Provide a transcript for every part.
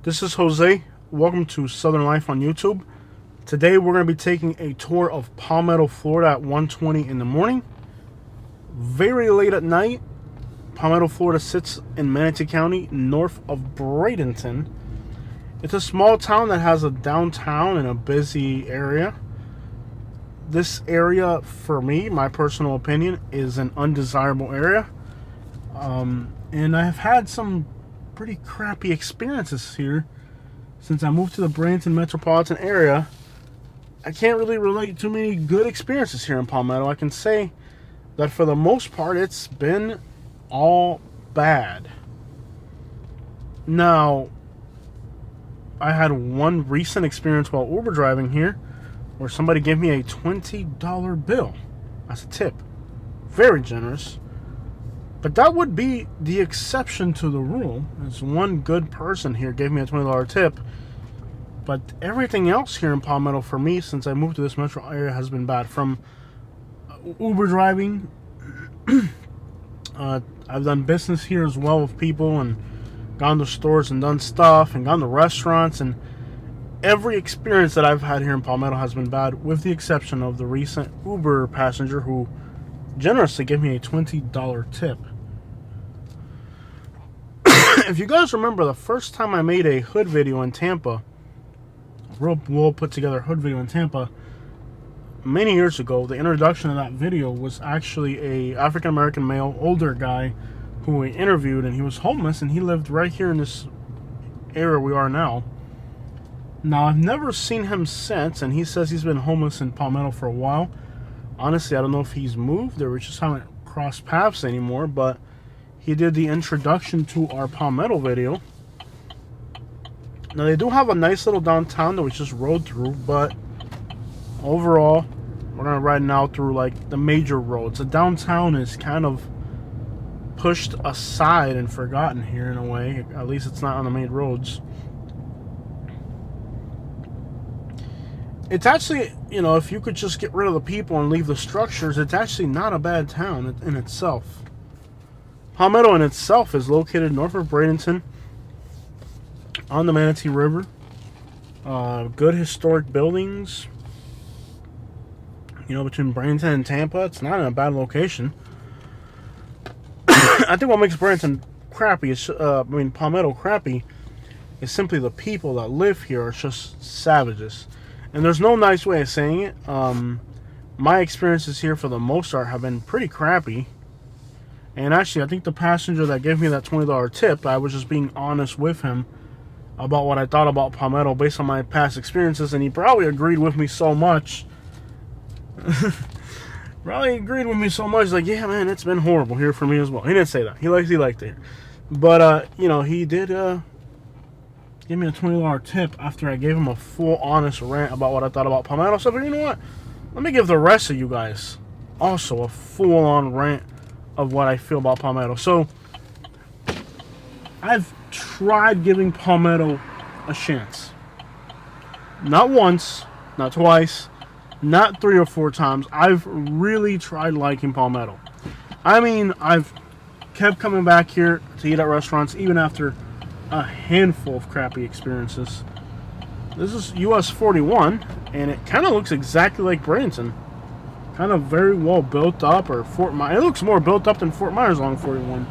This is Jose. Welcome to Southern Life on YouTube. Today we're going to be taking a tour of Palmetto, Florida at 1:20 in the morning. Very late at night. Palmetto, Florida sits in Manatee County, north of Bradenton. It's a small town that has a downtown and a busy area. This area, for me, my personal opinion, is an undesirable area. And I have had some pretty crappy experiences here since I moved to the Bradenton metropolitan area. I can't really relate to many good experiences here in Palmetto. I can say that for the most part it's been all bad. Now, I had one recent experience while Uber driving here where somebody gave me a $20 bill as a tip. Very generous. But that would be the exception to the rule. As one good person here gave me a $20 tip. But everything else here in Palmetto for me since I moved to this metro area has been bad. From Uber driving, I've done business here as well with people and gone to stores and done stuff and gone to restaurants, and every experience that I've had here in Palmetto has been bad, with the exception of the recent Uber passenger who generously gave me a $20 tip. If you guys remember the first time I made a hood video in Tampa, a real well put together hood video in Tampa, many years ago, the introduction of that video was actually a African American male, older guy who we interviewed, and he was homeless and he lived right here in this area we are now. Now, I've never seen him since, and he says he's been homeless in Palmetto for a while. Honestly, I don't know if he's moved or we just haven't crossed paths anymore, but he did the introduction to our Palmetto video. Now, they do have a nice little downtown that we just rode through, but overall, we're going to ride now through like the major roads. The downtown is kind of pushed aside and forgotten here in a way. At least it's not on the main roads. It's actually, you know, if you could just get rid of the people and leave the structures, it's actually not a bad town in itself. Palmetto in itself is located north of Bradenton on the Manatee River. Good historic buildings. You know, between Bradenton and Tampa, it's not in a bad location. I think what makes Bradenton crappy is, Palmetto crappy is simply the people that live here are just savages. And there's no nice way of saying it. My experiences here, for the most part, have been pretty crappy. And actually, I think the passenger that gave me that $20 tip, I was just being honest with him about what I thought about Palmetto based on my past experiences. And he probably agreed with me so much. Like, yeah, man, it's been horrible here for me as well. He didn't say that. He liked it here. But, you know, he did give me a $20 tip after I gave him a full honest rant about what I thought about Palmetto. So, but you know what? Let me give the rest of you guys also a full-on rant of what I feel about Palmetto. So, I've tried giving Palmetto a chance. Not once, not twice, not 3 or 4 times. I've really tried liking Palmetto. I mean, I've kept coming back here to eat at restaurants even after a handful of crappy experiences. This is US 41, and it kind of looks exactly like Bradenton. Kind of very well built up, or Fort Myers. It looks more built up than Fort Myers along 41.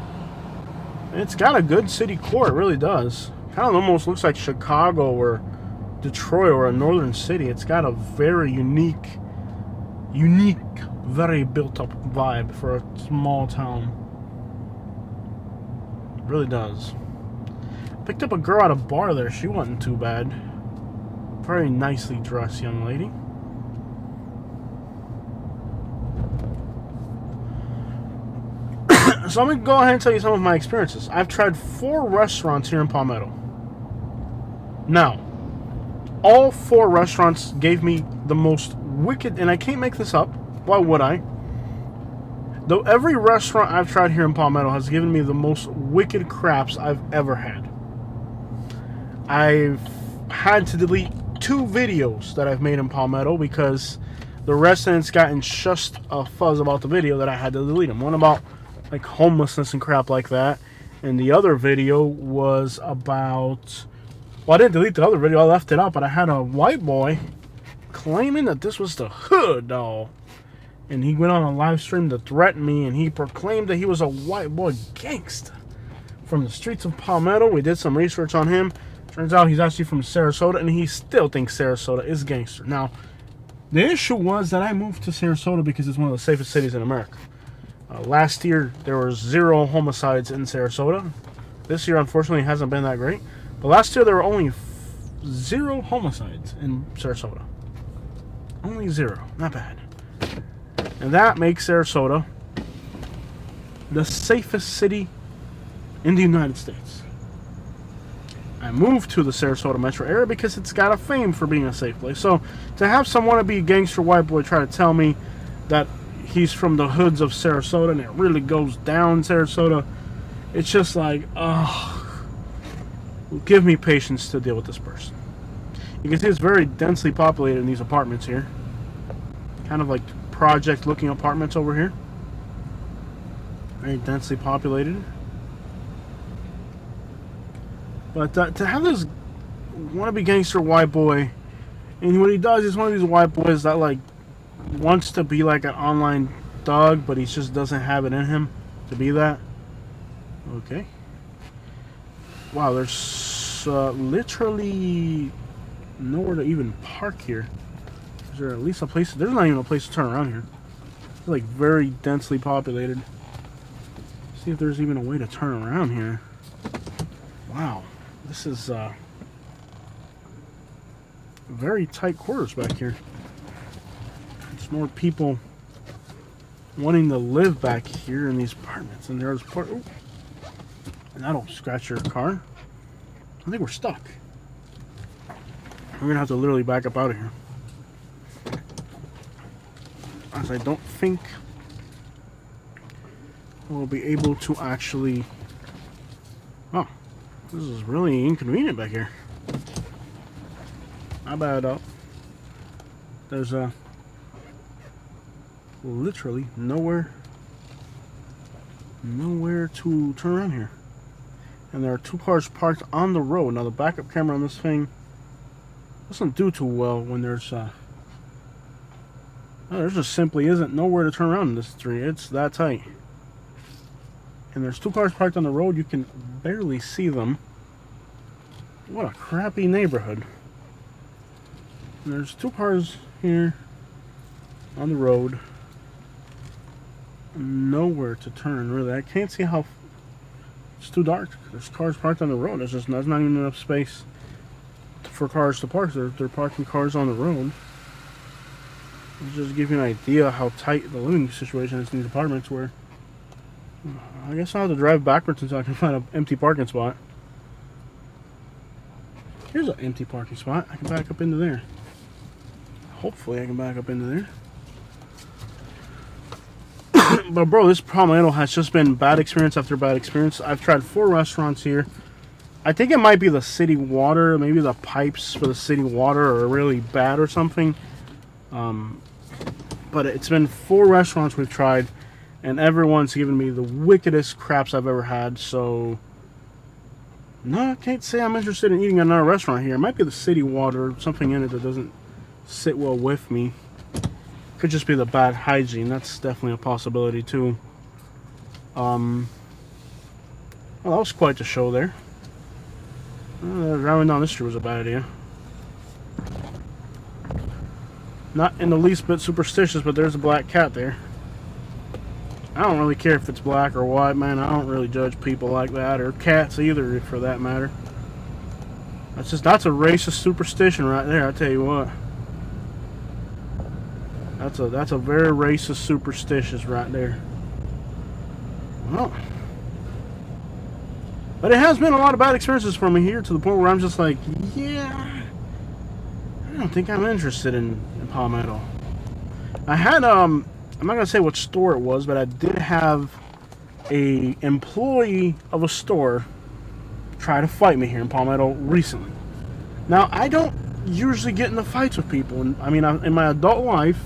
And it's got a good city core, it really does. Kind of almost looks like Chicago or Detroit or a northern city. It's got a very unique, very built up vibe for a small town. It really does. Picked up a girl at a bar there. She wasn't too bad. Very nicely dressed young lady. So I'm going to go ahead and tell you some of my experiences. I've tried 4 restaurants here in Palmetto. Now, all 4 restaurants gave me the most wicked, and I can't make this up. Why would I? Though every restaurant I've tried here in Palmetto has given me the most wicked craps I've ever had. I've had to delete 2 videos that I've made in Palmetto because the residents got in just a fuzz about the video that I had to delete them. One about like homelessness and crap like that, and the other video was about Well, I didn't delete the other video. I left it out, but I had a white boy claiming that this was the hood, though. And he went on a live stream to threaten me, and he proclaimed that he was a white boy gangster from the streets of Palmetto. We did some research on him. Turns out he's actually from Sarasota, and he still thinks Sarasota is gangster. Now, the issue was that I moved to Sarasota because it's one of the safest cities in America. Last year, there were 0 homicides in Sarasota. This year, unfortunately, hasn't been that great. But last year, there were only 0 homicides in Sarasota. Only 0. Not bad. And that makes Sarasota the safest city in the United States. I moved to the Sarasota metro area because it's got a fame for being a safe place. So to have some wannabe gangster white boy try to tell me that he's from the hoods of Sarasota and it really goes down Sarasota, it's just like, oh, give me patience to deal with this person. You can see it's very densely populated in these apartments here. Kind of like project looking apartments over here. Very densely populated. But to have this wannabe gangster white boy, and what he does is one of these white boys that like wants to be like an online thug, but he just doesn't have it in him to be that. Okay. Wow, there's literally nowhere to even park here. Is there at least a place? There's not even a place to turn around here. It's like very densely populated. See if there's even a way to turn around here. Wow, this is very tight quarters back here. There's more people wanting to live back here in these apartments, and there's part. Ooh, and that'll scratch your car. I think we're stuck. We're gonna have to literally back up out of here, as I don't think we'll be able to actually. Oh, this is really inconvenient back here. Not bad though. There's literally nowhere to turn around here, and there are 2 cars parked on the road. Now the backup camera on this thing doesn't do too well when there's there just simply isn't nowhere to turn around in this street. It's that tight. And there's 2 cars parked on the road. You can barely see them. What a crappy neighborhood. And there's 2 cars here on the road. Nowhere to turn, really. I can't see how. It's too dark. There's cars parked on the road. There's not even enough space for cars to park. They're parking cars on the road. Just give you an idea how tight the living situation is in these apartments, where I guess I'll have to drive backwards until I can find an empty parking spot. Here's an empty parking spot. I can back up into there. Hopefully I can back up into there. But bro, this Palmetto has just been bad experience after bad experience. I've tried 4 restaurants here. I think it might be the city water. Maybe the pipes for the city water are really bad or something. But it's been 4 restaurants we've tried, and everyone's given me the wickedest craps I've ever had. So no, I can't say I'm interested in eating at another restaurant here. It might be the city water, something in it that doesn't sit well with me. Could just be the bad hygiene. That's definitely a possibility too. Well, that was quite the show there. Driving down this street was a bad idea. Not in the least bit superstitious, but there's a black cat there. I don't really care if it's black or white, man. I don't really judge people like that, or cats either, for that matter. That's a racist superstition right there, I tell you what. That's a very racist superstitious right there. Well, but it has been a lot of bad experiences for me here, to the point where I'm just like, yeah, I don't think I'm interested in Palmetto. I had I'm not gonna say what store it was, but I did have a employee of a store try to fight me here in Palmetto recently. Now, I don't usually get into fights with people, and I mean, in my adult life,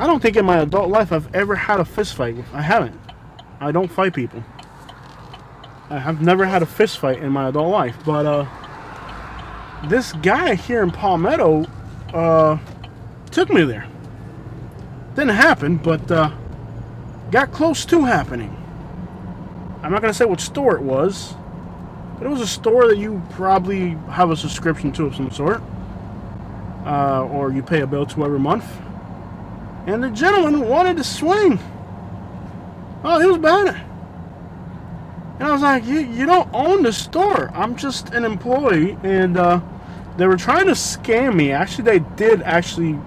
I don't think in my adult life I've ever had a fist fight. I haven't. I don't fight people. I have never had a fist fight in my adult life, but this guy here in Palmetto took me there. Didn't happen, but got close to happening. I'm not going to say what store it was, but it was a store that you probably have a subscription to of some sort, or you pay a bill to every month. And the gentleman wanted to swing. Oh, he was bad. And I was like, you don't own the store. I'm just an employee. And they were trying to scam me. Actually, they did actually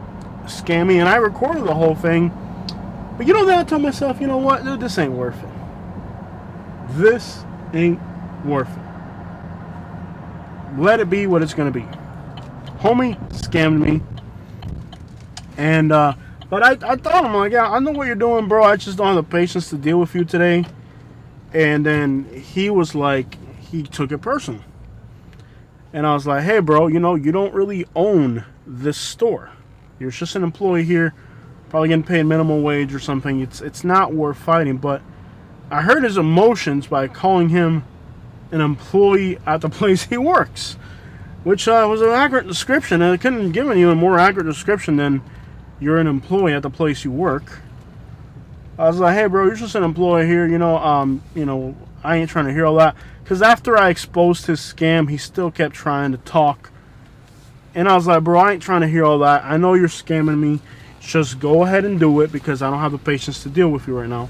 scam me, and I recorded the whole thing. But you know that I told myself, you know what, dude, this ain't worth it. This ain't worth it. Let it be what it's gonna be. Homie scammed me, and but I thought, I'm like, yeah, I know what you're doing, bro. I just don't have the patience to deal with you today. And then he was like, he took it personal, and I was like, hey, bro, you know, you don't really own this store. You're just an employee here, probably getting paid minimum wage or something. It's not worth fighting. But I hurt his emotions by calling him an employee at the place he works, which was an accurate description, and I couldn't have given you a more accurate description than you're an employee at the place you work. I was like, hey, bro, you're just an employee here. You know, I ain't trying to hear all that. Because after I exposed his scam, he still kept trying to talk. And I was like, bro, I ain't trying to hear all that. I know you're scamming me. Just go ahead and do it, because I don't have the patience to deal with you right now.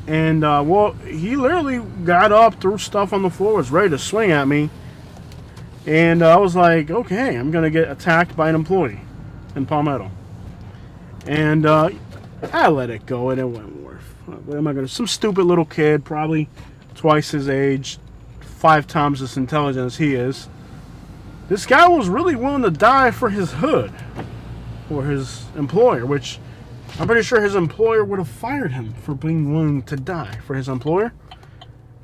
And, well, he literally got up, threw stuff on the floor, was ready to swing at me. And I was like, okay, I'm going to get attacked by an employee in Palmetto. And I let it go, and it went worse. What am I going to... Some stupid little kid, probably twice his age, 5 times as intelligent as he is. This guy was really willing to die for his hood, or his employer, which I'm pretty sure his employer would have fired him for being willing to die for his employer.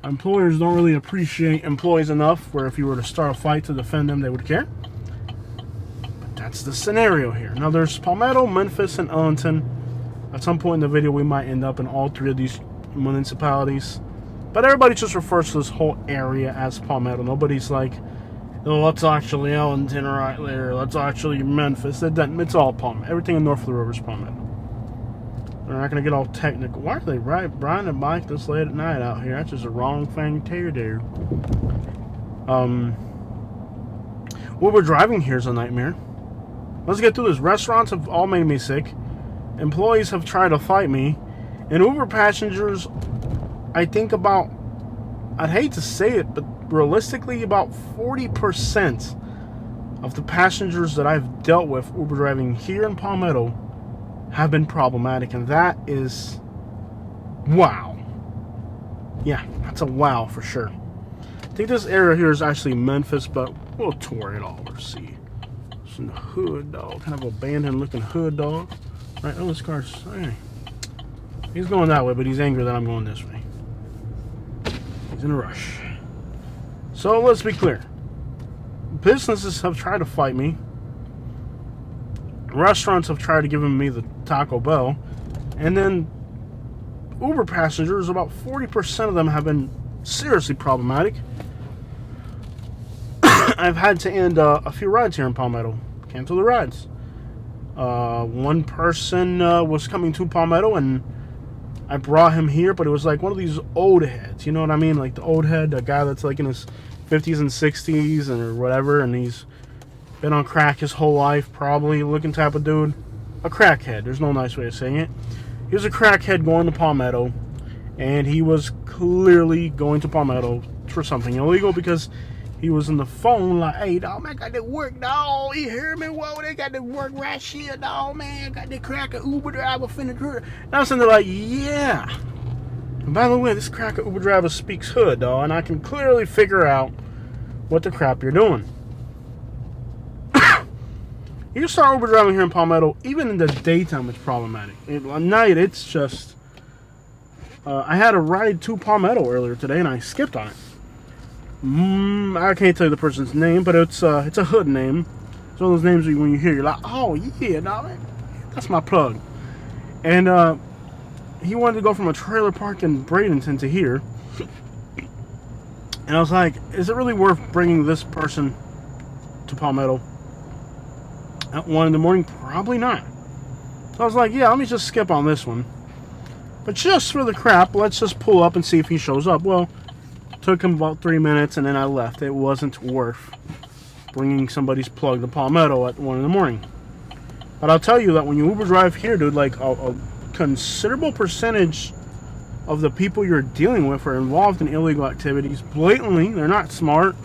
Employers don't really appreciate employees enough where if you were to start a fight to defend them, they would care. But that's the scenario here. Now, there's Palmetto, Memphis, and Ellington. At some point in the video, we might end up in all 3 of these municipalities. But everybody just refers to this whole area as Palmetto. Nobody's like, oh, that's actually Ellington right there. That's actually Memphis. It's all Palmetto. Everything in north of the river is Palmetto. We're not going to get all technical. Why are they riding a bike this late at night out here? That's just the wrong thing to do. What we're driving here is a nightmare. Let's get through this. Restaurants have all made me sick. Employees have tried to fight me. And Uber passengers, I think about, I'd hate to say it, but realistically, about 40% of the passengers that I've dealt with Uber driving here in Palmetto have been problematic, and that is wow. Yeah, that's a wow for sure. I think this area here is actually Memphis, but we'll tour it all. Let's see. It's in the hood, dog. Kind of abandoned looking hood, dog. Right, oh, this car's, hey. He's going that way, but he's angry that I'm going this way. He's in a rush. So let's be clear. Businesses have tried to fight me. Restaurants have tried to give me the Taco Bell. And then Uber passengers, about 40% of them have been seriously problematic. I've had to end a few rides here in Palmetto. Cancel the rides. One person was coming to Palmetto, and I brought him here, but it was like one of these old heads. You know what I mean? Like the old head, a guy that's like in his 50s and 60s or whatever, and he's been on crack his whole life, probably looking type of dude. A crackhead. There's no nice way of saying it. He was a crackhead going to Palmetto, and he was clearly going to Palmetto for something illegal because he was on the phone like, hey, dog, man, got to work, dog. You hear me? Whoa, they got to work right here, dog, man. Got to cracker Uber driver finna hurt. And I was sitting there like, yeah. And by the way, this cracker Uber driver speaks hood, dog, and I can clearly figure out what the crap you're doing. You start Uber driving here in Palmetto, even in the daytime, it's problematic. At night, it's just... I had a ride to Palmetto earlier today, and I skipped on it. I can't tell you the person's name, but it's a hood name. It's one of those names when you hear, you're like, oh, yeah, dog, that's my plug. And he wanted to go from a trailer park in Bradenton to here. And I was like, is it really worth bringing this person to Palmetto at 1 in the morning? Probably not. So I was like, yeah, let me just skip on this one. But just for the crap, let's just pull up and see if he shows up. Well, it took him about 3 minutes, and then I left. It wasn't worth bringing somebody's plug to Palmetto at 1 in the morning. But I'll tell you that when you Uber drive here, dude, like a considerable percentage of the people you're dealing with are involved in illegal activities. Blatantly, they're not smart.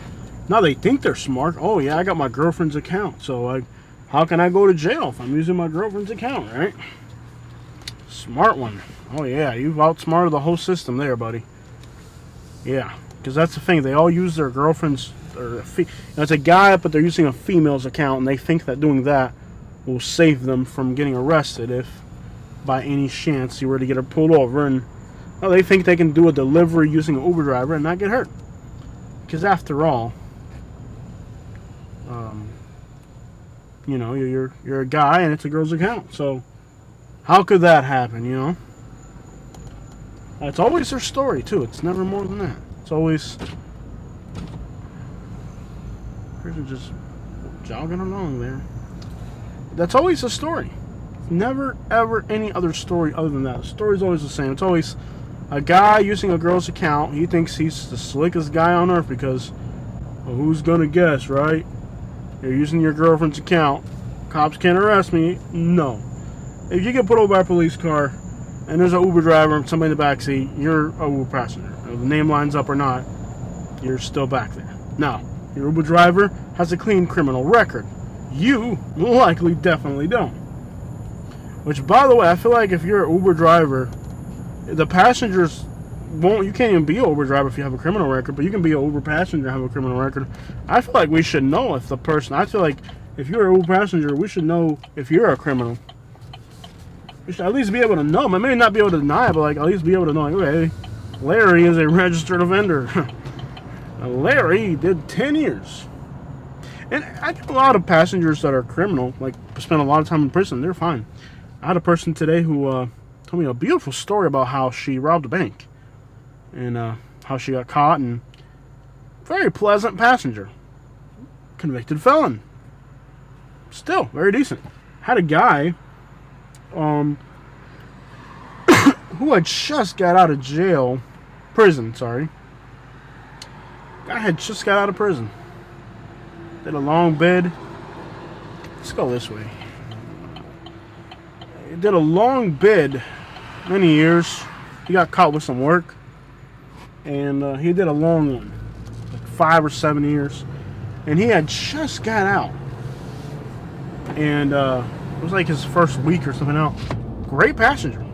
Now they think they're smart. Oh yeah, I got my girlfriend's account, so how can I go to jail if I'm using my girlfriend's account, right? Smart one. Oh yeah, you've outsmarted the whole system there, buddy. Yeah, because that's the thing. They all use their girlfriend's, or it's a guy, but they're using a female's account, and they think that doing that will save them from getting arrested if, by any chance, you were to get her pulled over. And well, they think they can do a delivery using an Uber driver and not get hurt. Because after all, you know, you're a guy and it's a girl's account. So how could that happen, you know? It's always their story, too. It's never more than that. It's always... person just jogging along there. That's always the story. Never, ever any other story other than that. The story's always the same. It's always a guy using a girl's account. He thinks he's the slickest guy on earth because, well, who's gonna guess, right? You're using your girlfriend's account. Cops can't arrest me. No. If you get put over by a police car and there's an Uber driver and somebody in the backseat, you're a Uber passenger. If the name lines up or not, you're still back there. Now, your Uber driver has a clean criminal record. You likely definitely don't. Which, by the way, I feel like if you're an Uber driver, the passengers won't. You can't even be an Uber driver if you have a criminal record, but you can be an Uber passenger and have a criminal record. I feel like we should know if the person. I feel like if you're an Uber passenger, we should know if you're a criminal. We should at least be able to know. I may not be able to deny it, but like at least be able to know. Like, okay, Larry is a registered offender. Larry did 10 years. And I get a lot of passengers that are criminal, like spend a lot of time in prison. They're fine. I had a person today who told me a beautiful story about how she robbed a bank and how she got caught. And very pleasant passenger, convicted felon, still very decent. Had a guy who had just got out of prison. Guy had just got out of prison. Did a long bid. Let's go this way. He did a long bid, many years. He got caught with some work, and he did a long one, like 5 or 7 years. And he had just got out, and it was like his first week or something out. Great passenger.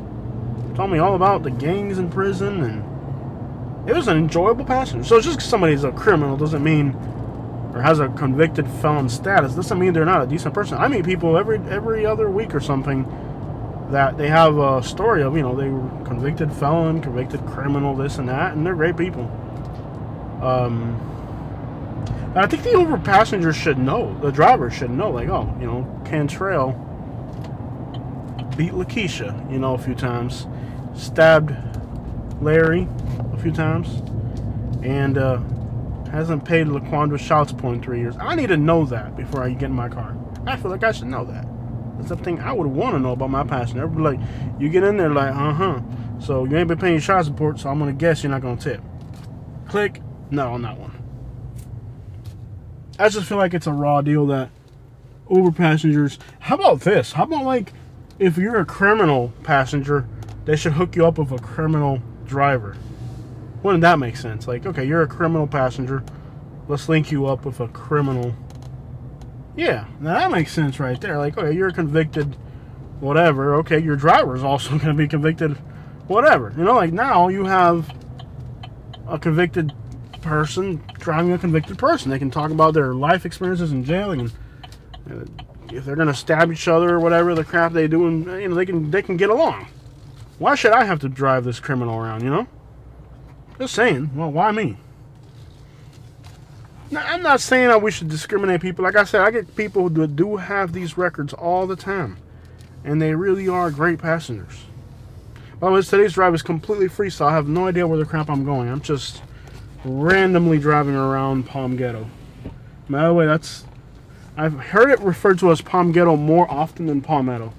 Told me all about the gangs in prison, and it was an enjoyable passenger. So just because somebody's a criminal doesn't mean, or has a convicted felon status, doesn't mean they're not a decent person. I meet people every other week or something that they have a story of, you know, they were convicted felon, convicted criminal, this and that, and they're great people. I think the Uber passengers should know, the driver should know, like, oh, you know, Cantrell beat Lakeisha, you know, a few times, stabbed Larry a few times, and hasn't paid Laquandra's child support in 3 years. I need to know that before I get in my car. I feel like I should know that. That's something I would want to know about my passenger. Like, you get in there like, so you ain't been paying child support, so I'm going to guess you're not going to tip. Click. No on that one. I just feel like it's a raw deal that Uber passengers... How about this? How about, like, if you're a criminal passenger, they should hook you up with a criminal driver. Wouldn't that make sense? Like, okay, you're a criminal passenger. Let's link you up with a criminal. Yeah, now that makes sense right there. Like, okay, you're a convicted whatever. Okay, your driver's also going to be convicted whatever. You know, like now you have a convicted person driving a convicted person. They can talk about their life experiences in jail. And if they're going to stab each other or whatever the crap they do, and you know, they can get along. Why should I have to drive this criminal around, you know? Just saying. Well, why me? Now, I'm not saying that we should discriminate people. Like I said, I get people who do have these records all the time. And they really are great passengers. By the way, today's drive is completely free, so I have no idea where the crap I'm going. I'm just randomly driving around Palmetto. By the way, that's I've heard it referred to as Palmetto more often than Palmetto.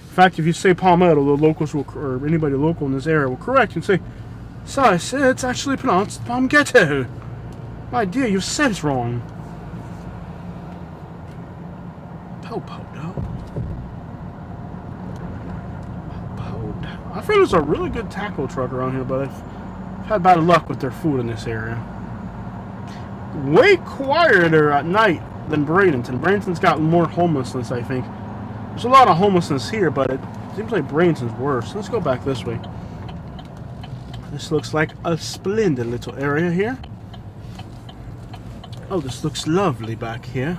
In fact, if you say Palmetto, the locals will, or anybody local in this area will correct you and say, "Sis, it's actually pronounced Palmetto. My dear, you said it's wrong." I feel there's a really good taco truck around here, but I've had bad luck with their food in this area. Way quieter at night than Bradenton. Bradenton's got more homelessness, I think. There's a lot of homelessness here, but it seems like Bradenton's worse. Let's go back this way. This looks like a splendid little area here. Oh, this looks lovely back here.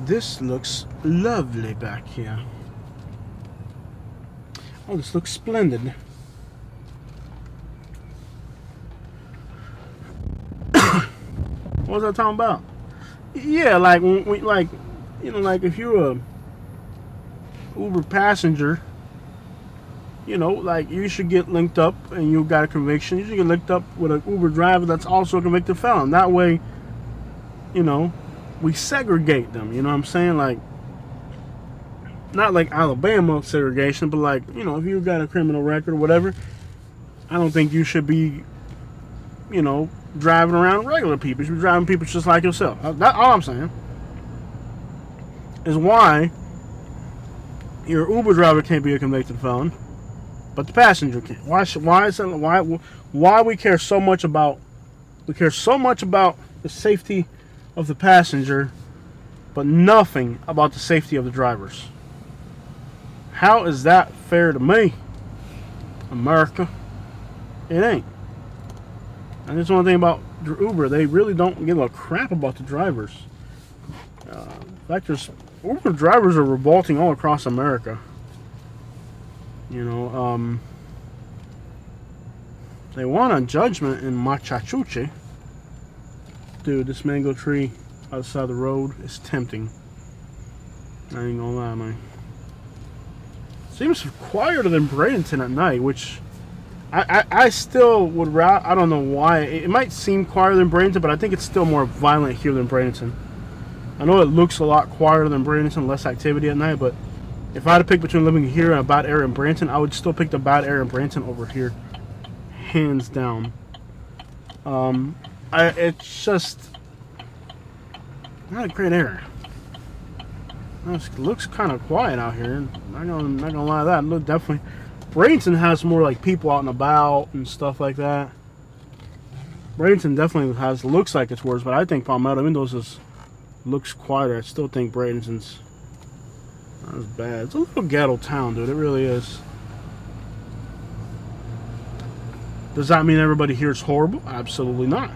This looks lovely back here. Oh, this looks splendid. What was I talking about? Yeah, like when we, like, you know, like if you're a Uber passenger, you know, like you should get linked up and you got a conviction. You should get linked up with an Uber driver that's also a convicted felon. That way, you know, we segregate them. You know what I'm saying? Like, not like Alabama segregation, but like, you know, if you've got a criminal record or whatever, I don't think you should be, you know, driving around regular people. You should be driving people just like yourself. That's all I'm saying. Is why your Uber driver can't be a convicted felon, but the passenger can. Why we care so much about the safety of the passenger, but nothing about the safety of the drivers? How is that fair to me, America? It ain't. And there's one thing about Uber, they really don't give a crap about the drivers. In fact, Uber drivers are revolting all across America. You know, they won on judgment in Machachuche. Dude, this mango tree outside the road is tempting. I ain't gonna lie, man. Seems quieter than Bradenton at night, which I still would rather. I don't know why. It might seem quieter than Bradenton, but I think it's still more violent here than Bradenton. I know it looks a lot quieter than Bradenton, less activity at night, but if I had to pick between living here and a bad area in Bradenton, I would still pick the bad area in Bradenton over here, hands down. It's just not a great area. It looks kind of quiet out here. Not gonna lie to that. Look, definitely, Bradenton has more like people out and about and stuff like that. Bradenton definitely looks like it's worse, but I think Palmetto, even though it looks quieter, I still think Bradenton's not as bad. It's a little ghetto town, dude. It really is. Does that mean everybody here is horrible? Absolutely not.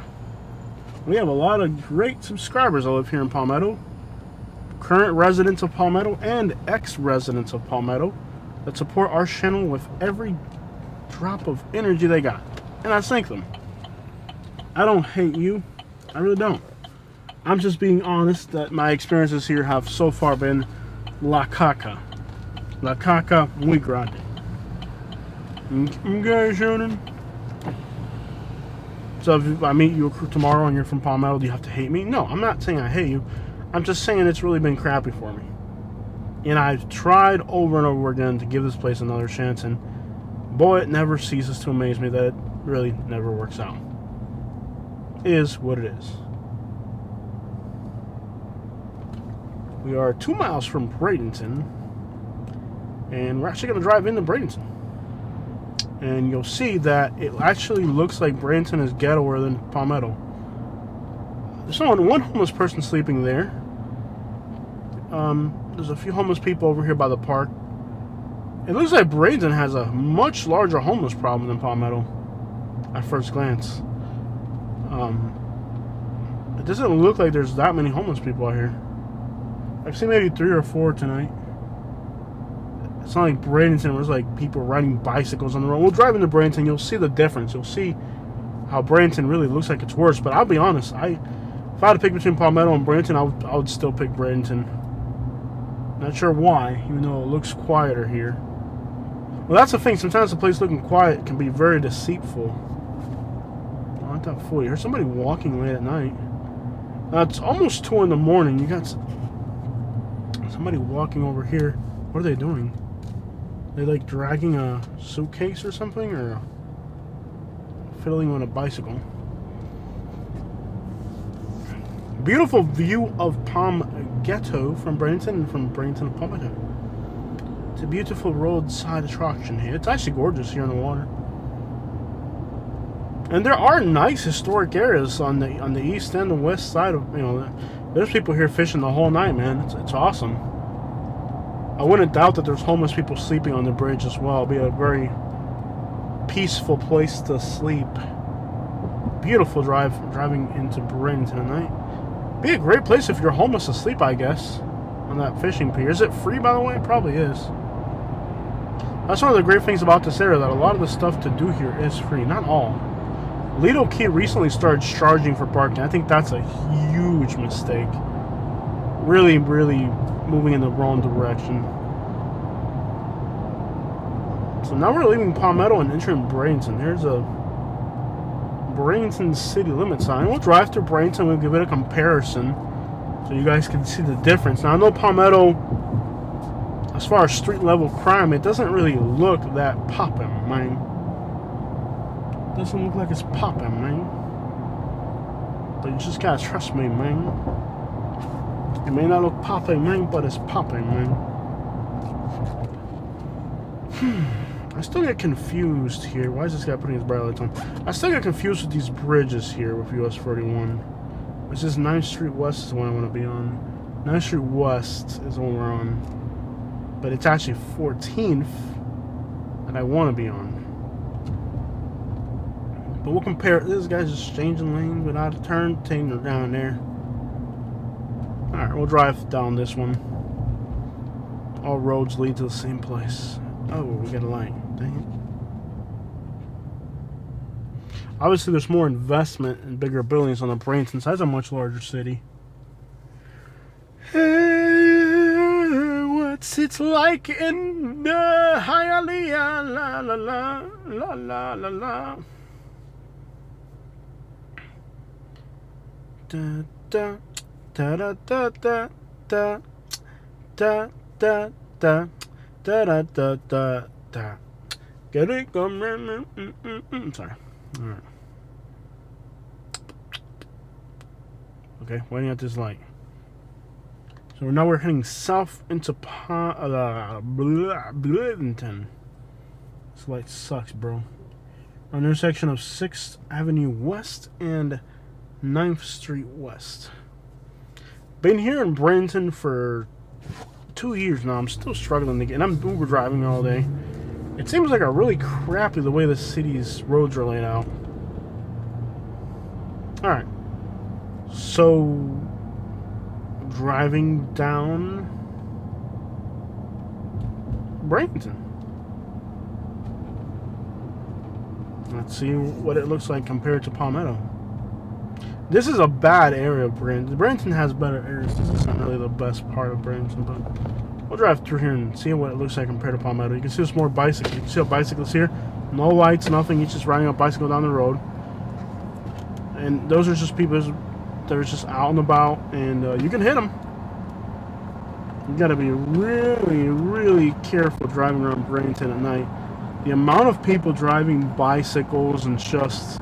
We have a lot of great subscribers that live here in Palmetto. Current residents of Palmetto and ex-residents of Palmetto that support our channel with every drop of energy they got. And I thank them. I don't hate you. I really don't. I'm just being honest that my experiences here have so far been la caca. La caca muy grande. Okay, Sheldon. So if I meet you tomorrow and you're from Palmetto, do you have to hate me? No, I'm not saying I hate you. I'm just saying it's really been crappy for me. And I've tried over and over again to give this place another chance, and boy, it never ceases to amaze me that it really never works out. It is what it is. We are 2 miles from Bradenton, and we're actually going to drive into Bradenton. And you'll see that it actually looks like Bradenton is ghettoer than Palmetto. There's only one homeless person sleeping there. There's a few homeless people over here by the park. It looks like Bradenton has a much larger homeless problem than Palmetto at first glance. It doesn't look like there's that many homeless people out here. I've seen maybe 3 or 4 tonight. It's not like Bradenton where there's like people riding bicycles on the road. We'll drive into Bradenton, you'll see the difference. You'll see how Bradenton really looks like it's worse. But I'll be honest, if I had to pick between Palmetto and Bradenton, I would still pick Bradenton. Not sure why, even though it looks quieter here. Well, that's the thing. Sometimes a place looking quiet can be very deceitful. Oh, I thought fully. I heard somebody walking late at night. Now it's almost 2 in the morning. You got somebody walking over here. What are they doing? They like dragging a suitcase or something, or fiddling on a bicycle. Beautiful view of Palmetto from Bradenton and from Bradenton to Palmetto. It's a beautiful roadside attraction here. It's actually gorgeous here on the water. And there are nice historic areas on the east and the west side of, you know, there's people here fishing the whole night, man. It's awesome. I wouldn't doubt that there's homeless people sleeping on the bridge as well. It'll be a very peaceful place to sleep. Beautiful driving into Bradenton at night. Be a great place if you're homeless to sleep, I guess, on that fishing pier. Is it free, by the way? It probably is. That's one of the great things about this area, that a lot of the stuff to do here is free. Not all. Lido Key recently started charging for parking. I think that's a huge mistake. Really, really moving in the wrong direction. So now we're leaving Palmetto and entering Bradenton. There's a Bradenton city limit sign. We'll drive through Bradenton. We'll give it a comparison so you guys can see the difference. Now I know Palmetto, as far as street level crime, it doesn't really look that poppin', man. Doesn't look like it's poppin', man. But you just gotta trust me, man. It may not look poppin', man, but it's poppin', man. I still get confused here. Why is this guy putting his bright lights on? I still get confused with these bridges here with US 41. This is 9th Street West is the one I want to be on. 9th Street West is the one we're on. But it's actually 14th that I want to be on. But we'll compare. This guy's just changing lanes without a turn, taking her down there. Alright, we'll drive down this one. All roads lead to the same place. Oh, we got a light. Dang it. Obviously, there's more investment and bigger buildings on the Bradenton side. It's a much larger city. What's it like in the Hialeah? La la la la la la la. Da da da da da da da da da da. Da da da da da. Get it? Sorry. All right. Okay, waiting at this light. So now we're heading south into Bradenton. This light sucks, bro. On the intersection of 6th Avenue West and 9th Street West. Been here in Bradenton for 2 years now. I'm still struggling to get, and I'm Uber driving all day. It seems like a really crappy the way the city's roads are laid out. Alright. So driving down Bradenton. Let's see what it looks like compared to Palmetto. This is a bad area of Bradenton. Bradenton has better areas. This isn't really the best part of Bradenton, but we'll drive through here and see what it looks like compared to Palmetto. You can see there's more bicycles. You can see a bicyclist here. No lights, nothing. He's just riding a bicycle down the road. And those are just people that are just out and about, and you can hit them. You gotta be really, really careful driving around Bradenton at night. The amount of people driving bicycles and just...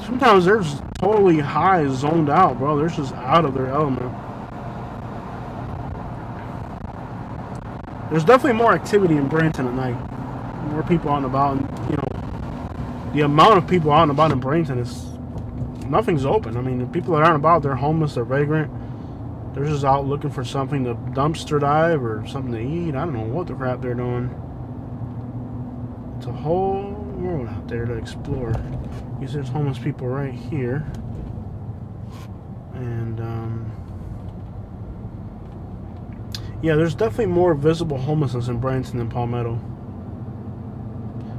Sometimes they're just totally high, zoned out, bro. They're just out of their element. There's definitely more activity in Bradenton at night. More people out and about, and, you know, the amount of people out and about in Bradenton is... Nothing's open. I mean, the people that aren't about, they're homeless, they're vagrant. They're just out looking for something to dumpster dive or something to eat. I don't know what the crap they're doing. It's a whole world out there to explore. You see there's homeless people right here. And, yeah, there's definitely more visible homelessness in Bradenton than Palmetto.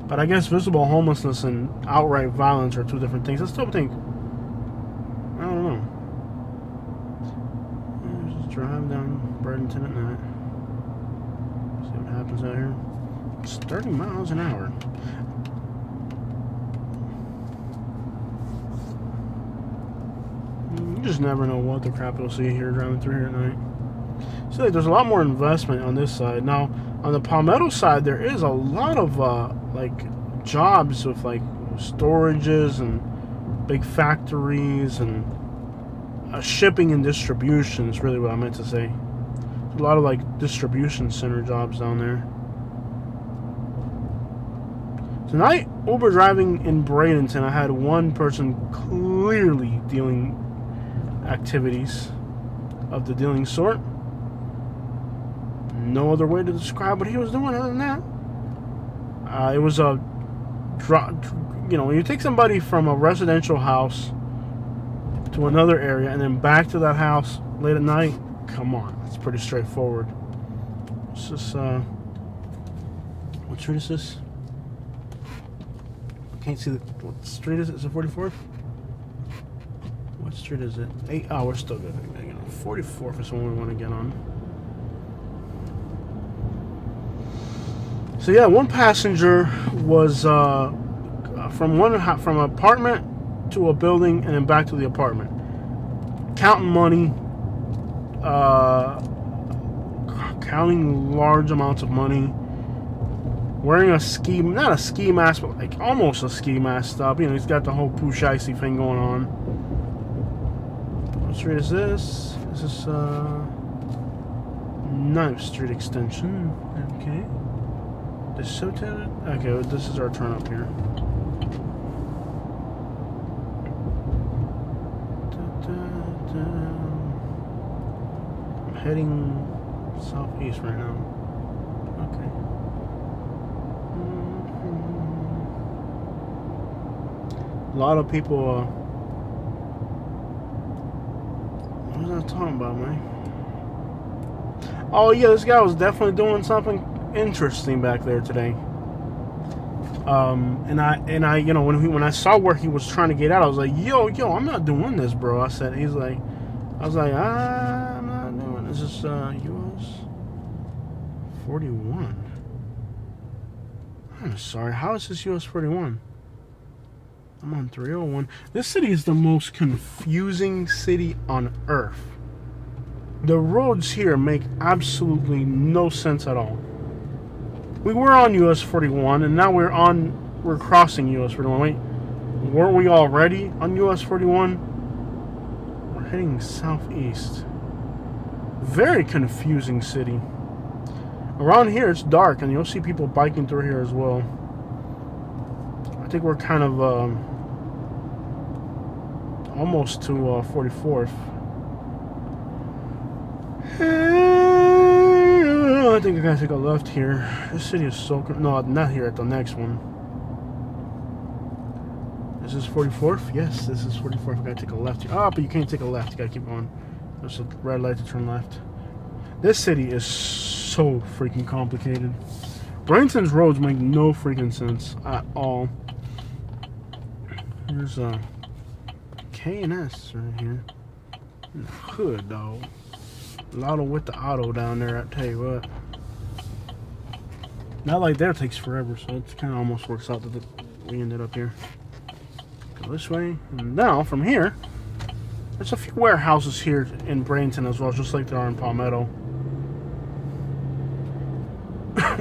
But I guess visible homelessness and outright violence are two different things. I still think... I don't know. Just drive down Bradenton at night. See what happens out here. It's 30 miles an hour. You just never know what the crap you'll see here driving through here at night. So like, there's a lot more investment on this side. Now, on the Palmetto side, there is a lot of like jobs with like storages and big factories and shipping and distribution is really what I meant to say. There's a lot of like distribution center jobs down there. Tonight, Uber driving in Bradenton, I had one person clearly dealing activities of the dealing sort. No other way to describe what he was doing other than that. It was a, you know, when you take somebody from a residential house to another area and then back to that house late at night, come on, it's pretty straightforward. It's just, what street is this? Can't see what street is it? Is it 44th? What street is it? Oh, we're still good. 44th is the one we want to get on. So yeah, one passenger was from apartment to a building and then back to the apartment, counting money, counting large amounts of money. Wearing a ski, not a ski mask, but like almost a ski mask stuff. You know, he's got the whole poosh icy thing going on. What street is this? This is 9th Street Extension. Okay. Okay, this is our turn up here. I'm heading southeast right now. Okay. A lot of people, what was I talking about, man? Oh yeah, this guy was definitely doing something interesting back there today. And I, you know, when I saw where he was trying to get out, I was like, yo, I'm not doing this, bro. I was like, I'm not doing this. This is US 41. I'm sorry, how is this US 41? I'm on 301. This city is the most confusing city on earth. The roads here make absolutely no sense at all. We were on US 41 and now we're crossing US 41. Wait, weren't we already on US 41? We're heading southeast. Very confusing city. Around here it's dark and you'll see people biking through here as well. I think we're kind of almost to 44th. I think I gotta take a left here. This city is so... No, not here, at the next one. Is this 44th? Yes, this is 44th. I gotta take a left here. Oh, but you can't take a left. You gotta keep going. There's a red light to turn left. This city is so freaking complicated. Bradenton's roads make no freaking sense at all. There's a K&S right here. In the hood, though. Lotto with the auto down there, I tell you what. Not like there takes forever, so it kind of almost works out that we ended up here. Go this way. And now, from here, there's a few warehouses here in Bradenton as well, just like there are in Palmetto.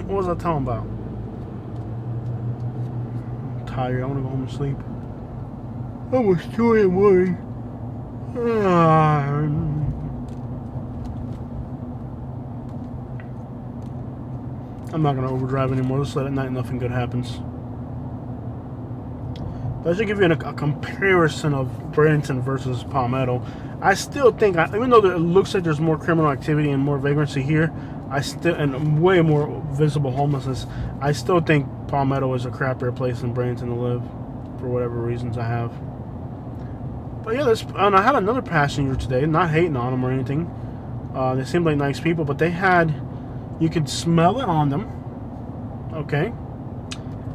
What was I talking about? I'm tired. I want to go home and sleep. Almost 2 in the morning. I'm not going to overdrive anymore. Let's let at night nothing good happens. But I should give you a comparison of Bradenton versus Palmetto. I still think, even though it looks like there's more criminal activity and more vagrancy here, and way more visible homelessness, I still think Palmetto is a crappier place than Bradenton to live, for whatever reasons I have. But yeah, and I had another passenger today, not hating on them or anything. They seemed like nice people, but they had, you could smell it on them, okay?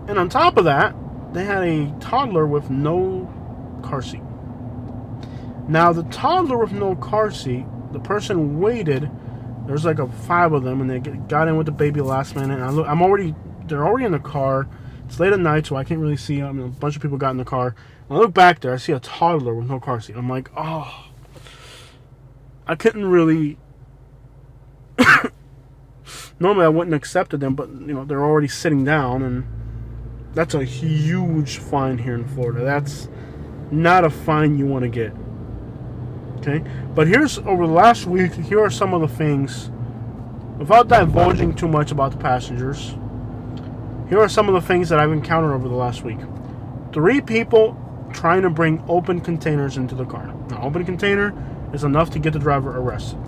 And on top of that, they had a toddler with no car seat. Now, the toddler with no car seat, the person waited. There's like 5 of them, and they got in with the baby last minute. And they're already in the car. It's late at night, so I can't really see them. A bunch of people got in the car. When I look back there, I see a toddler with no car seat. I'm like, oh, I couldn't really. Normally, I wouldn't have accepted them, but they're already sitting down, and that's a huge fine here in Florida. That's not a fine you want to get. Okay, but here's over the last week. Here are some of the things, without divulging too much about the passengers. Here are some of the things that I've encountered over the last week. 3 people trying to bring open containers into the car. An open container is enough to get the driver arrested.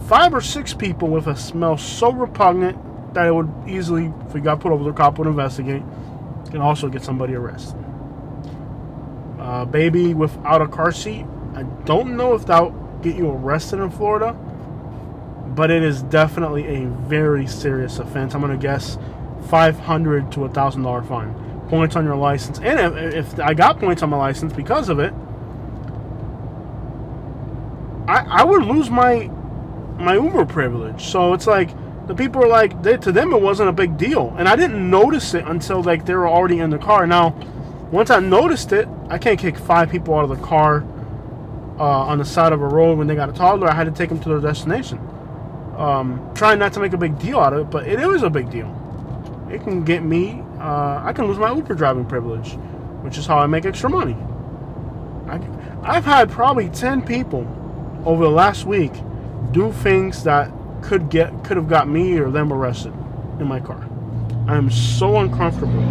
5 or 6 people with a smell so repugnant that it would easily, if we got put over, the cop would investigate, can also get somebody arrested. Baby without a car seat. I don't know if that'll get you arrested in Florida, but it is definitely a very serious offense. I'm going to guess $500 to $1,000 fine. Points on your license. And if I got points on my license because of it, I would lose my Uber privilege. So it's like, the people are like, to them it wasn't a big deal. And I didn't notice it until like they were already in the car. Now, once I noticed it, I can't kick 5 people out of the car on the side of a road when they got a toddler. I had to take them to their destination. Trying not to make a big deal out of it, but it is a big deal. It can get me, I can lose my Uber driving privilege, which is how I make extra money. I've had probably 10 people over the last week do things that could have got me or them arrested in my car. I am so uncomfortable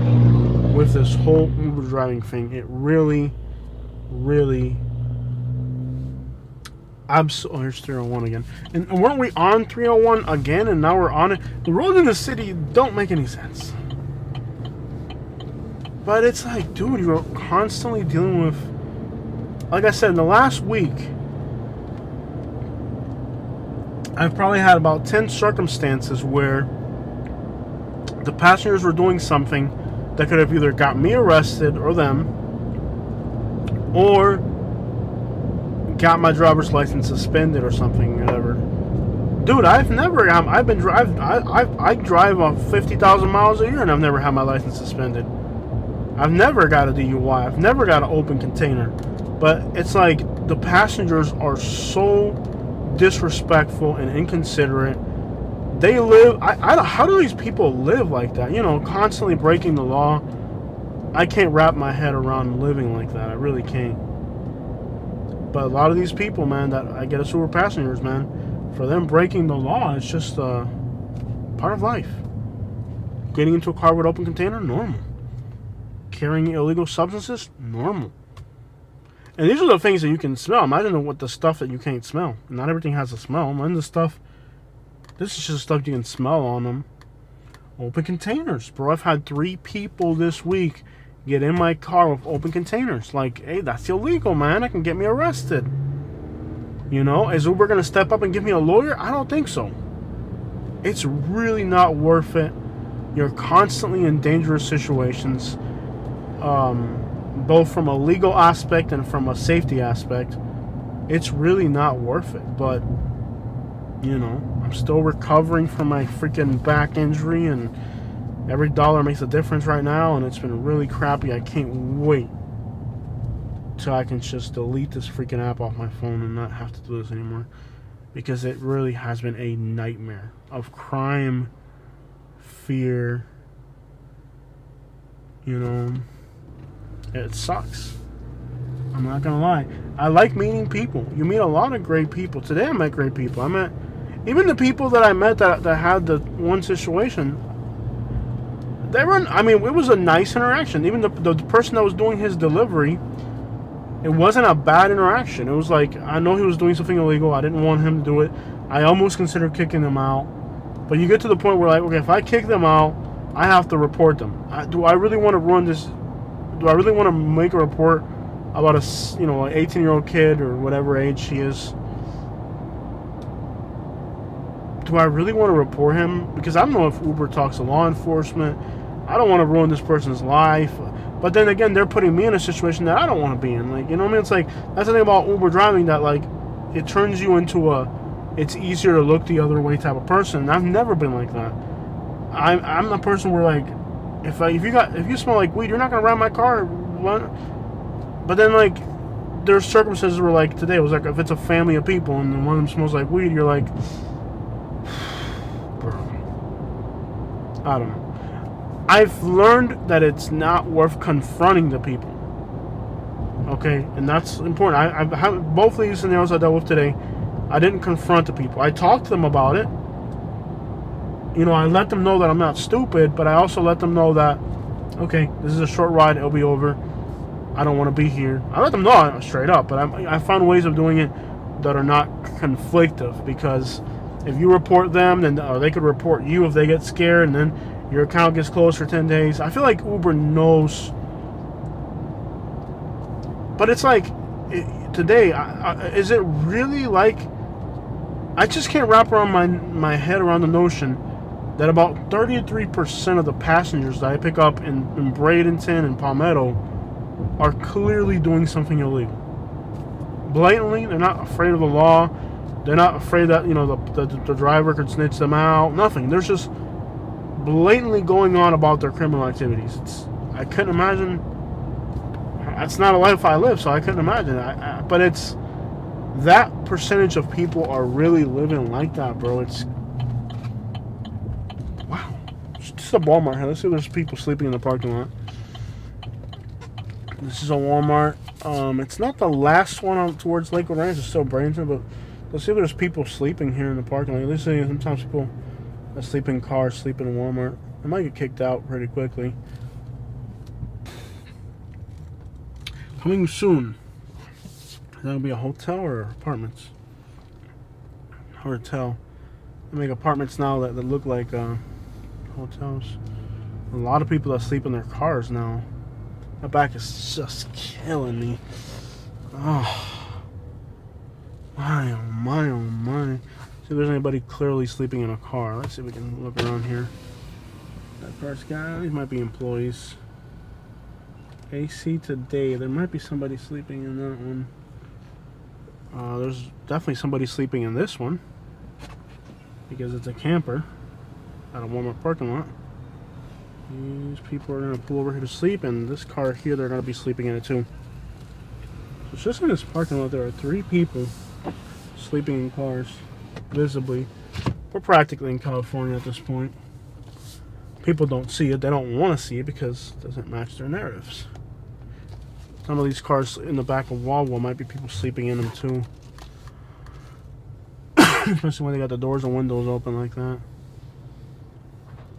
with this whole Uber driving thing. It really, really. Oh, here's 301 again. And weren't we on 301 again? And now we're on it. The roads in the city don't make any sense. But it's like, dude, you're constantly dealing with. Like I said, in the last week, I've probably had about 10 circumstances where the passengers were doing something that could have either got me arrested or them, or got my driver's license suspended or something, whatever. Dude, I drive 50,000 miles a year and I've never had my license suspended. I've never got a DUI. I've never got an open container. But it's like the passengers are so disrespectful and inconsiderate. They live. How do these people live like that? Constantly breaking the law. I can't wrap my head around living like that. I really can't. But a lot of these people, man, that I get as Uber passengers, man, for them breaking the law, it's just part of life. Getting into a car with open container, normal. Carrying illegal substances, normal. And these are the things that you can smell. Imagine what the stuff that you can't smell. Not everything has a smell. This is just stuff you can smell on them. Open containers. Bro, I've had 3 people this week get in my car with open containers. Like, hey, that's illegal, man. That can get me arrested. Is Uber going to step up and give me a lawyer? I don't think so. It's really not worth it. You're constantly in dangerous situations, both from a legal aspect and from a safety aspect. It's really not worth it. But, I'm still recovering from my freaking back injury, and every dollar makes a difference right now, and it's been really crappy. I can't wait till I can just delete this freaking app off my phone and not have to do this anymore, because it really has been a nightmare of crime, fear. It sucks. I'm not gonna lie. I like meeting people. You meet a lot of great people. Today I met great people. I met even the people that I met that had the one situation. It was a nice interaction. Even the person that was doing his delivery, it wasn't a bad interaction. It was like, I know he was doing something illegal. I didn't want him to do it. I almost considered kicking them out. But you get to the point where, like, okay, if I kick them out, I have to report them. Do I really want to run this? Do I really want to make a report about an 18-year-old kid or whatever age he is? Do I really want to report him? Because I don't know if Uber talks to law enforcement. I don't want to ruin this person's life. But then again, they're putting me in a situation that I don't want to be in. Like, It's like, that's the thing about Uber driving, that, like, it turns you into it's easier to look the other way type of person. And I've never been like that. I'm a person where, like, if you smell like weed, you're not gonna ride my car. But then, like, there's circumstances where, like today, it was like if it's a family of people and one of them smells like weed, you're like, bro, I don't know. I've learned that it's not worth confronting the people. Okay, and that's important. I have both of these scenarios I dealt with today. I didn't confront the people. I talked to them about it. You know, I let them know that I'm not stupid, but I also let them know that, okay, this is a short ride. It'll be over. I don't want to be here. I let them know straight up, but I found ways of doing it that are not conflictive, because if you report them, then or they could report you if they get scared, and then your account gets closed for 10 days. I feel like Uber knows. But it's like, today, is it really like, I just can't wrap around my head around the notion that about 33% of the passengers that I pick up in Bradenton and Palmetto are clearly doing something illegal. Blatantly, they're not afraid of the law. They're not afraid that, you know, the driver could snitch them out. Nothing. They're just blatantly going on about their criminal activities. I couldn't imagine. That's not a life I live, so I couldn't imagine. But it's that percentage of people are really living like that, bro. It's wow. It's just a Walmart here. Let's see if there's people sleeping in the parking lot. This is a Walmart. It's not the last one on towards Lakewood Ranch. It's still Bradenton, but let's see if there's people sleeping here in the parking lot. At least sometimes people that sleep in cars sleep in Walmart. I might get kicked out pretty quickly. Coming soon. That'll be a hotel or apartments? Hotel. They make apartments now that look like hotels. A lot of people that sleep in their cars now. My back is just killing me. Oh. My, oh my, oh my. See if there's anybody clearly sleeping in a car. Let's see if we can look around here. That first guy, these might be employees. AC today. There might be somebody sleeping in that one. There's definitely somebody sleeping in this one, because it's a camper at a Walmart parking lot. These people are going to pull over here to sleep, and this car here, they're going to be sleeping in it too. So just in this parking lot, there are 3 people sleeping in cars, visibly. We're practically in California at this point. People don't see it. They don't want to see it because it doesn't match their narratives. Some of these cars in the back of Wawa might be people sleeping in them too. Especially when they got the doors and windows open like that.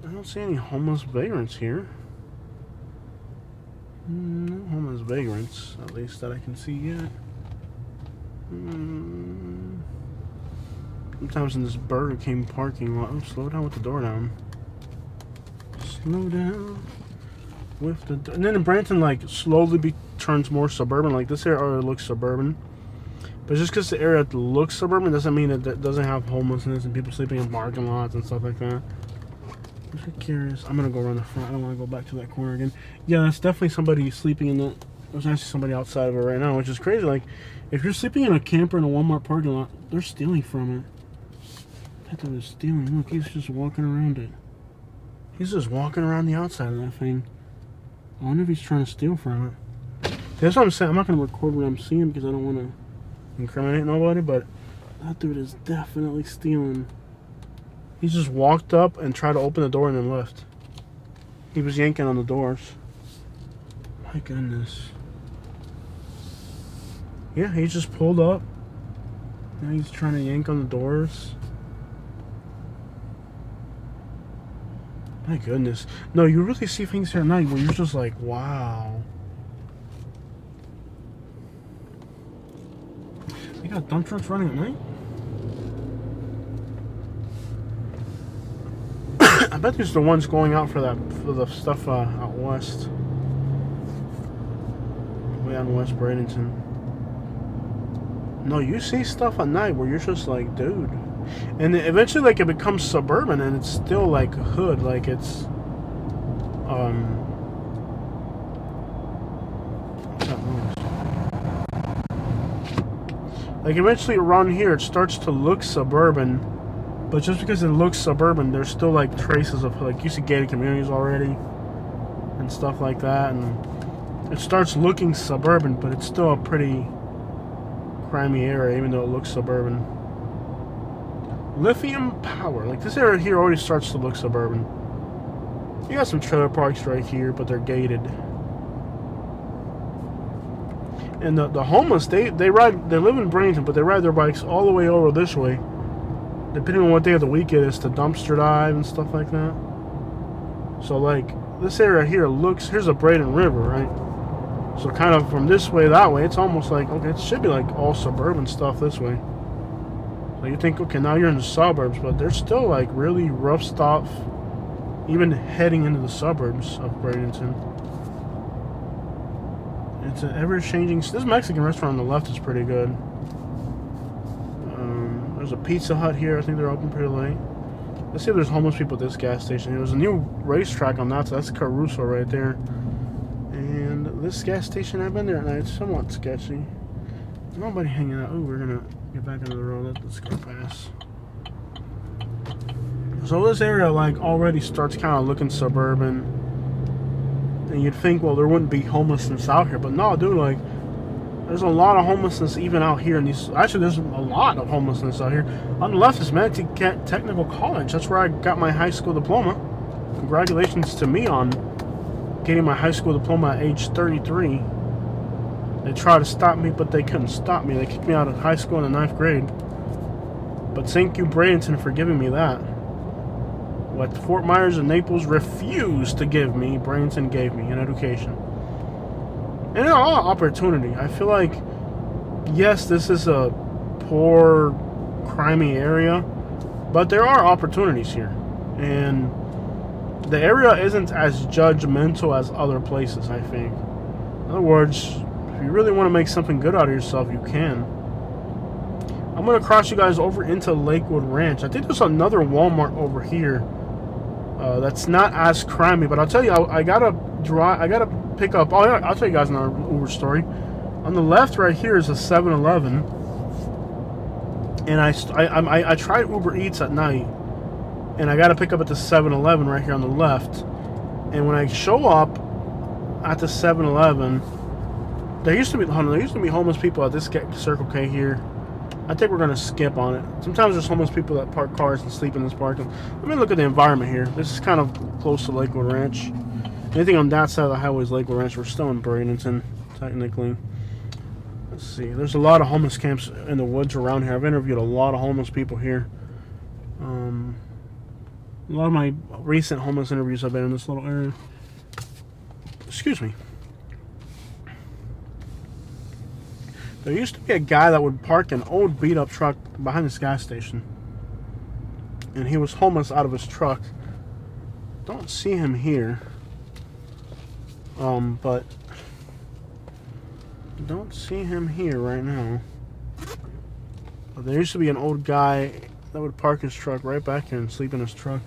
I don't see any homeless vagrants here. No homeless vagrants, at least that I can see yet. Sometimes in this Burger King parking lot. Oh, slow down with the door down. Slow down with the door. And then in Bradenton, like, slowly turns more suburban. Like, this area already looks suburban. But just because the area looks suburban doesn't mean that it doesn't have homelessness and people sleeping in parking lots and stuff like that. I'm just curious. I'm going to go around the front. I don't want to go back to that corner again. Yeah, that's definitely somebody sleeping in that. There's actually somebody outside of it right now, which is crazy. Like, if you're sleeping in a camper in a Walmart parking lot, they're stealing from it. I thought they were stealing. Look, he's just walking around it. He's just walking around the outside of that thing. I wonder if he's trying to steal from it. That's what I'm saying. I'm not going to record what I'm seeing because I don't want to incriminate nobody, but that dude is definitely stealing. He just walked up and tried to open the door and then left. He was yanking on the doors. My goodness. Yeah, he just pulled up. Now he's trying to yank on the doors. My goodness. No, you really see things here at night where you're just like, wow. You got dump trucks running at night? I bet these are the ones going out for the stuff out west. Way out in West Bradenton. No, you see stuff at night where you're just like, dude. And eventually, like, it becomes suburban and it's still like hood, like it's like eventually around here it starts to look suburban, but just because it looks suburban, there's still like traces of, like, you see gated communities already and stuff like that, and it starts looking suburban, but it's still a pretty crimey area, even though it looks suburban. Lithium power. Like, this area here already starts to look suburban. You got some trailer parks right here, but they're gated. And the homeless, they live in Bradenton, but they ride their bikes all the way over this way, depending on what day of the week it is, to dumpster dive and stuff like that. So, like, this area here looks, here's a Braden River, right? So kind of from this way, that way, it's almost like, okay, it should be like all suburban stuff this way. So you think, okay, now you're in the suburbs, but there's still like really rough stuff, even heading into the suburbs of Bradenton. It's an ever-changing. This Mexican restaurant on the left is pretty good. There's a Pizza Hut here. I think they're open pretty late. Let's see if there's homeless people at this gas station. There's a new racetrack on that, so that's Caruso right there. And this gas station, I've been there at night. It's somewhat sketchy. Nobody hanging out. Ooh, we're gonna get back into the road. Let's go past. So this area, like, already starts kind of looking suburban. And you'd think, well, there wouldn't be homelessness out here, but no, dude. Like, there's a lot of homelessness even out here in these. Actually, there's a lot of homelessness out here. On the left is Manatee Technical College. That's where I got my high school diploma. Congratulations to me on getting my high school diploma at age 33. They tried to stop me, but they couldn't stop me. They kicked me out of high school in the 9th grade. But thank you, Bradenton, for giving me that. What Fort Myers and Naples refused to give me, Bradenton gave me an education. And a lot of opportunity. I feel like, yes, this is a poor, crimey area, but there are opportunities here. And the area isn't as judgmental as other places, I think. In other words, if you really want to make something good out of yourself, you can. I'm going to cross you guys over into Lakewood Ranch. I think there's another Walmart over here that's not as crimey, but I'll tell you, I gotta pick up. Oh, yeah, I'll tell you guys another Uber story. On the left, right here, is a 7-Eleven, and I tried Uber Eats at night, and I gotta pick up at the 7-Eleven right here on the left. And when I show up at the 7-Eleven, there used to be homeless people at this Circle K here. I think we're going to skip on it. Sometimes there's homeless people that park cars and sleep in this parking. Let me look at the environment here. This is kind of close to Lakewood Ranch. Anything on that side of the highway is Lakewood Ranch. We're still in Bradenton, technically. Let's see. There's a lot of homeless camps in the woods around here. I've interviewed a lot of homeless people here. A lot of my recent homeless interviews have been in this little area. Excuse me. There used to be a guy that would park an old beat-up truck behind this gas station. And he was homeless out of his truck. Don't see him here. But don't see him here right now. But there used to be an old guy that would park his truck right back here and sleep in his truck.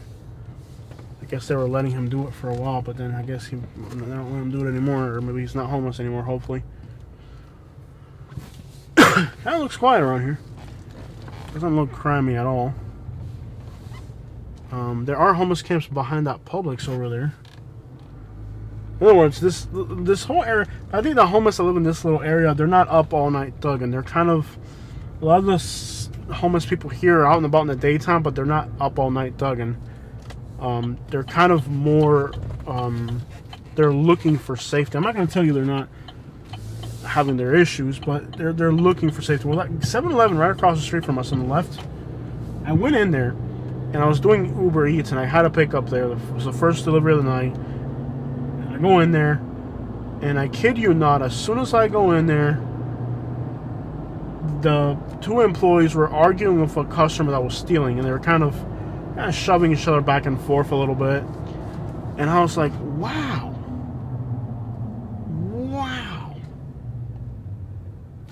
I guess they were letting him do it for a while, but then I guess they don't let him do it anymore, or maybe he's not homeless anymore, hopefully. Kind of looks quiet around here. Doesn't look crimey at all. There are homeless camps behind that Publix over there. In other words, this whole area, I think the homeless that live in this little area, they're not up all night thugging. They're kind of, a lot of the homeless people here are out and about in the daytime, but they're not up all night thugging. They're kind of more, they're looking for safety. I'm not going to tell you they're not having their issues, but they're looking for safety. Well, like 7-Eleven right across the street from us on the left, I went in there and I was doing Uber Eats and I had to pick up there. It was the first delivery of the night. And I go in there and I kid you not, as soon as I go in there, the two employees were arguing with a customer that was stealing, and they were kind of shoving each other back and forth a little bit. And I was like, wow.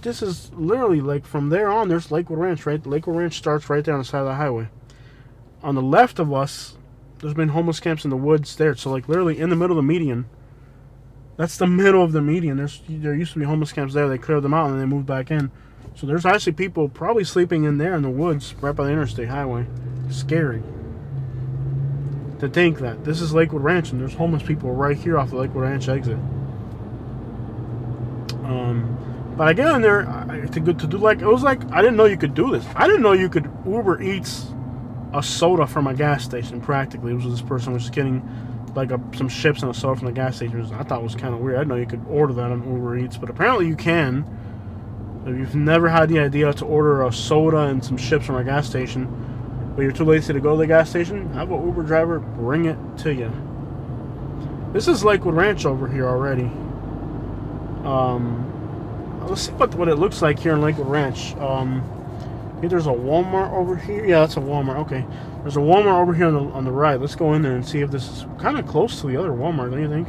This is literally, like, from there on, there's Lakewood Ranch, right? Lakewood Ranch starts right there on the side of the highway. On the left of us, there's been homeless camps in the woods there. So, like, literally in the middle of the median. That's the middle of the median. There used to be homeless camps there. They cleared them out and they moved back in. So there's actually people probably sleeping in there in the woods right by the interstate highway. Scary to think that this is Lakewood Ranch and there's homeless people right here off the Lakewood Ranch exit. But I get in there to do like, it was like, I didn't know you could do this. I didn't know you could Uber Eats a soda from a gas station, practically. It was this person was just getting like some chips and a soda from the gas station. I thought it was kind of weird. I didn't know you could order that on Uber Eats, but apparently you can. If you've never had the idea to order a soda and some chips from a gas station, but you're too lazy to go to the gas station, have an Uber driver bring it to you. This is Lakewood Ranch over here already. Let's see what it looks like here in Lakewood Ranch. I think there's a Walmart over here. Yeah, that's a Walmart. Okay. There's a Walmart over here on the right. Let's go in there and see if this is kind of close to the other Walmart, don't you think?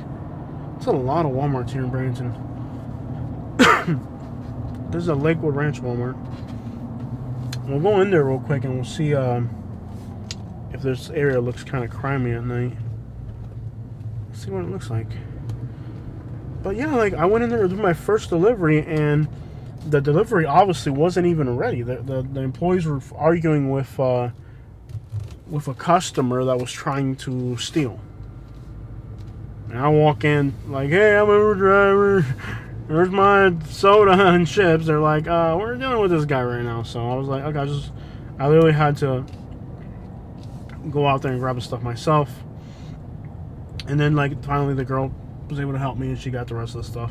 There's a lot of Walmarts here in Barrington. There's a Lakewood Ranch Walmart. We'll go in there real quick and we'll see if this area looks kind of crimey at night. Let's see what it looks like. But yeah, like I went in there to do my first delivery, and the delivery obviously wasn't even ready. The employees were arguing with a customer that was trying to steal. And I walk in like, hey, I'm an Uber driver. There's my soda and chips. They're like, we're dealing with this guy right now. So I was like, okay, I literally had to go out there and grab the stuff myself. And then like finally the girl was able to help me and she got the rest of the stuff.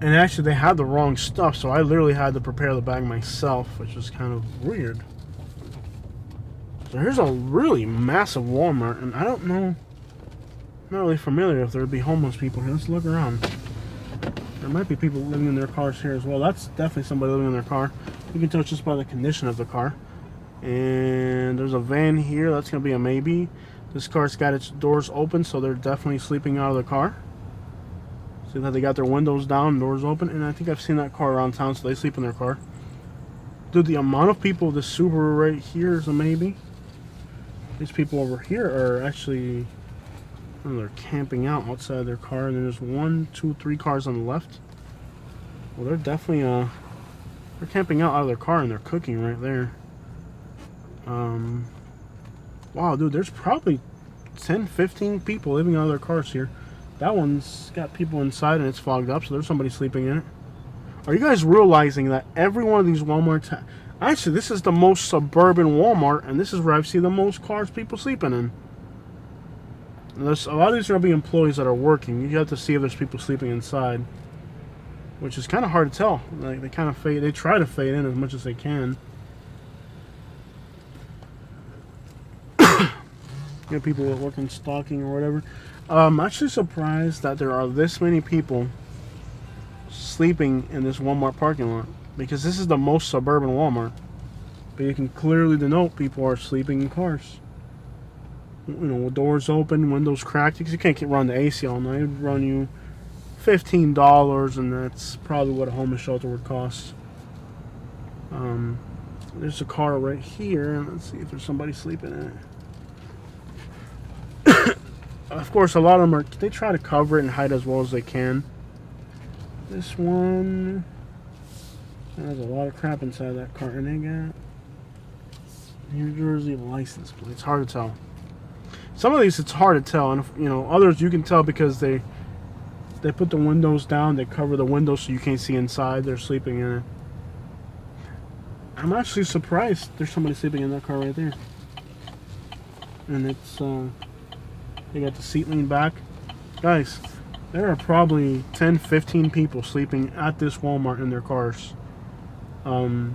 And actually they had the wrong stuff, so I literally had to prepare the bag myself, which was kind of weird. So here's a really massive Walmart, and I don't know, I'm not really familiar if there would be homeless people here. Let's look around. There might be people living in their cars here as well. That's definitely somebody living in their car. You can tell just by the condition of the car. And there's a van here. That's going to be a maybe. This car's got its doors open, so they're definitely sleeping out of the car. See that they got their windows down, doors open, and I think I've seen that car around town, so they sleep in their car. Dude, the amount of people, this Subaru right here is a maybe. These people over here are actually, they're camping out outside their car, and then there's 1, 2, 3 cars on the left. Well, they're definitely, they're camping out of their car, and they're cooking right there. Wow, dude, there's probably 10, 15 people living out of their cars here. That one's got people inside and it's fogged up, so there's somebody sleeping in it. Are you guys realizing that every one of these Walmarts... Actually, this is the most suburban Walmart, and this is where I've seen the most cars people sleeping in. And there's, a lot of these are going to be employees that are working. You have to see if there's people sleeping inside, which is kind of hard to tell. Like, they kind of fade... They try to fade in as much as they can. You know, people working stocking or whatever. I'm actually surprised that there are this many people sleeping in this Walmart parking lot, because this is the most suburban Walmart. But you can clearly denote people are sleeping in cars. You know, with doors open, windows cracked, because you can't run the AC all night. It would run you $15, and that's probably what a homeless shelter would cost. There's a car right here. Let's see if there's somebody sleeping in it. Of course, a lot of them they try to cover it and hide as well as they can. This one has a lot of crap inside that car, and they got New Jersey license plate. It's hard to tell. Some of these it's hard to tell, and you know, others you can tell because they put the windows down, they cover the windows so you can't see inside. They're sleeping in it. I'm actually surprised there's somebody sleeping in that car right there, and it's they got the seat leaned back. Guys, there are probably 10, 15 people sleeping at this Walmart in their cars. The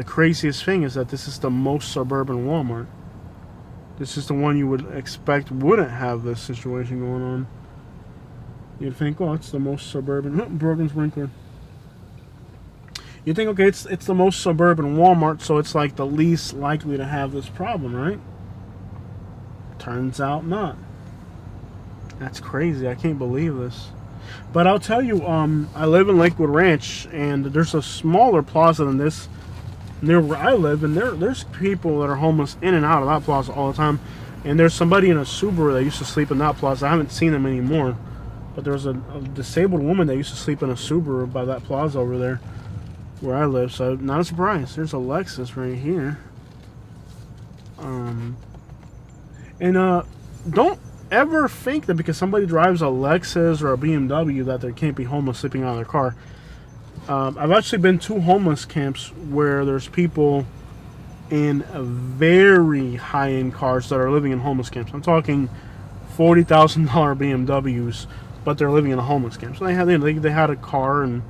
craziest thing is that this is the most suburban Walmart. This is the one you would expect wouldn't have this situation going on. You'd think, oh, it's the most suburban. Broken sprinkler. You think, okay, it's the most suburban Walmart, so it's like the least likely to have this problem, right? Turns out not. That's crazy. I can't believe this. But I'll tell you, I live in Lakewood Ranch, and there's a smaller plaza than this near where I live, and there's people that are homeless in and out of that plaza all the time. And there's somebody in a Subaru that used to sleep in that plaza. I haven't seen them anymore, but there was a disabled woman that used to sleep in a Subaru by that plaza over there where I live. So not a surprise. There's a Lexus right here. And don't ever think that because somebody drives a Lexus or a BMW that there can't be homeless sleeping out of their car. I've actually been to homeless camps where there's people in very high-end cars that are living in homeless camps. I'm talking $40,000 BMWs, but they're living in a homeless camp. So they had a car and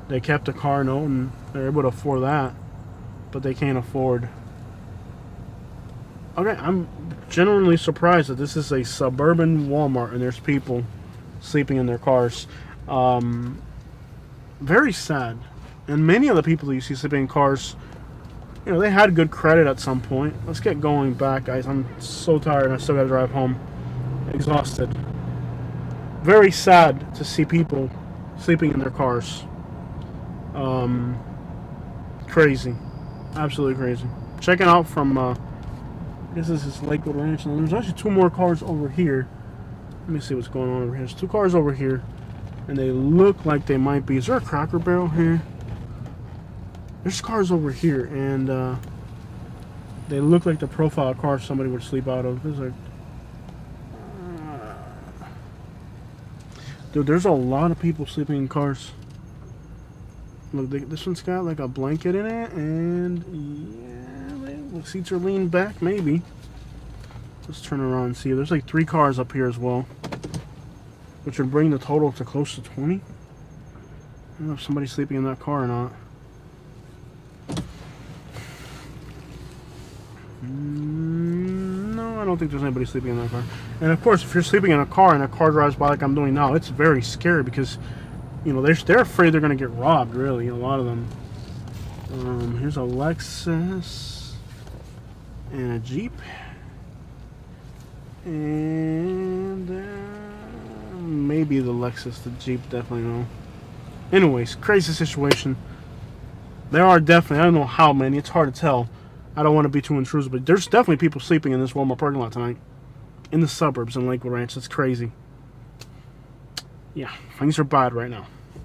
they kept a car note and they're able to afford that, but they can't afford. Okay, I'm genuinely surprised that this is a suburban Walmart and there's people sleeping in their cars. Very sad. And many of the people that you see sleeping in cars, you know, they had good credit at some point. Let's get going back, guys. I'm so tired and I still gotta drive home. Exhausted. Very sad to see people sleeping in their cars. Crazy. Absolutely crazy. Checking out from, I guess this is Lakewood Ranch. And there's actually 2 more cars over here. Let me see what's going on over here. There's 2 cars over here. And they look like they might be. Is there a Cracker Barrel here? There's cars over here. And they look like the profile car somebody would sleep out of. There's dude, there's a lot of people sleeping in cars. Look, this one's got like a blanket in it. And yeah, the seats are leaned back, maybe. Let's turn around and see. There's like 3 cars up here as well, which would bring the total to close to 20. I don't know if somebody's sleeping in that car or not. No, I don't think there's anybody sleeping in that car. And of course, if you're sleeping in a car and a car drives by like I'm doing now, it's very scary because, you know, they're afraid they're going to get robbed, really, a lot of them. Here's a Lexus and a Jeep. And maybe the Lexus, the Jeep, definitely no. Anyways, crazy situation. There are definitely, I don't know how many, it's hard to tell. I don't want to be too intrusive, but there's definitely people sleeping in this Walmart parking lot tonight. In the suburbs in Lakewood Ranch. That's crazy. Yeah, things are bad right now.